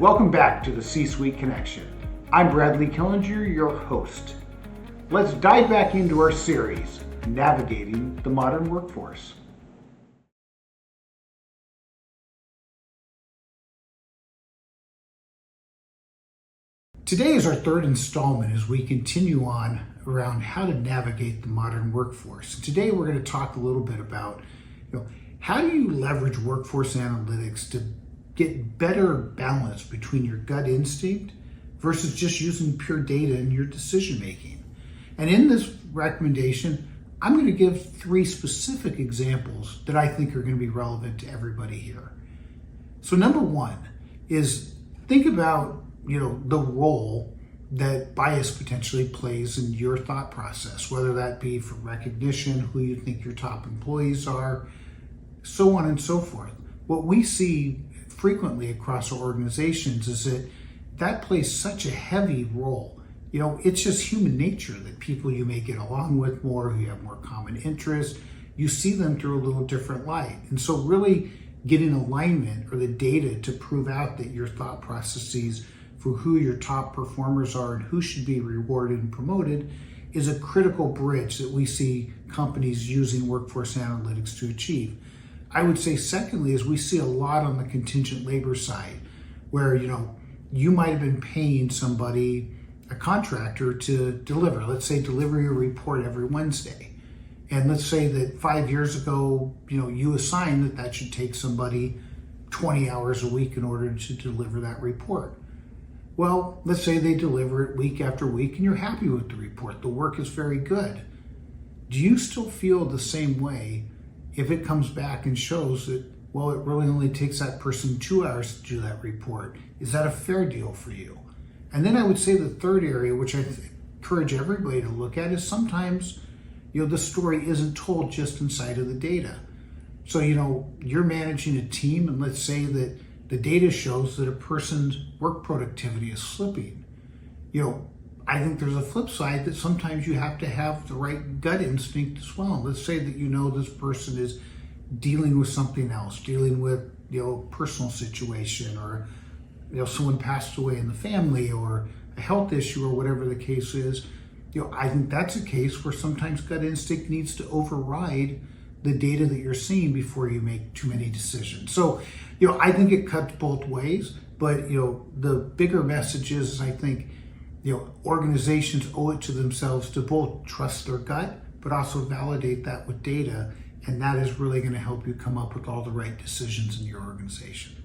Welcome back to the C-Suite Connection. I'm Bradley Killinger, your host. Let's dive back into our series, Navigating the Modern Workforce. Today is our third installment as we continue on around how to navigate the modern workforce. Today we're going to talk a little bit about, how do you leverage workforce analytics to get better balance between your gut instinct versus just using pure data in your decision making. And in this recommendation, I'm going to give 3 specific examples that I think are going to be relevant to everybody here. So number 1 is think about the role that bias potentially plays in your thought process, whether that be for recognition, who you think your top employees are, so on and so forth. What we see frequently across our organizations is that plays such a heavy role. It's just human nature that people you may get along with more, who you have more common interests, you see them through a little different light. And so really getting alignment or the data to prove out that your thought processes for who your top performers are and who should be rewarded and promoted is a critical bridge that we see companies using workforce analytics to achieve. I would say secondly is we see a lot on the contingent labor side where, you might have been paying somebody, a contractor, to deliver, let's say deliver your report every Wednesday. And let's say that 5 years ago, you assigned that should take somebody 20 hours a week in order to deliver that report. Well, let's say they deliver it week after week and you're happy with the report. The work is very good. Do you still feel the same way if it comes back and shows that, it really only takes that person 2 hours to do that report? Is that a fair deal for you? And then I would say the third area, which I encourage everybody to look at, is sometimes, the story isn't told just inside of the data. So, you're managing a team and let's say that the data shows that a person's work productivity is slipping. I think there's a flip side that sometimes you have to have the right gut instinct as well. Let's say that this person is dealing with something else, dealing with personal situation, or someone passed away in the family, or a health issue, or whatever the case is. I think that's a case where sometimes gut instinct needs to override the data that you're seeing before you make too many decisions. So, I think it cuts both ways, but the bigger message is, I think, organizations owe it to themselves to both trust their gut, but also validate that with data. And that is really going to help you come up with all the right decisions in your organization.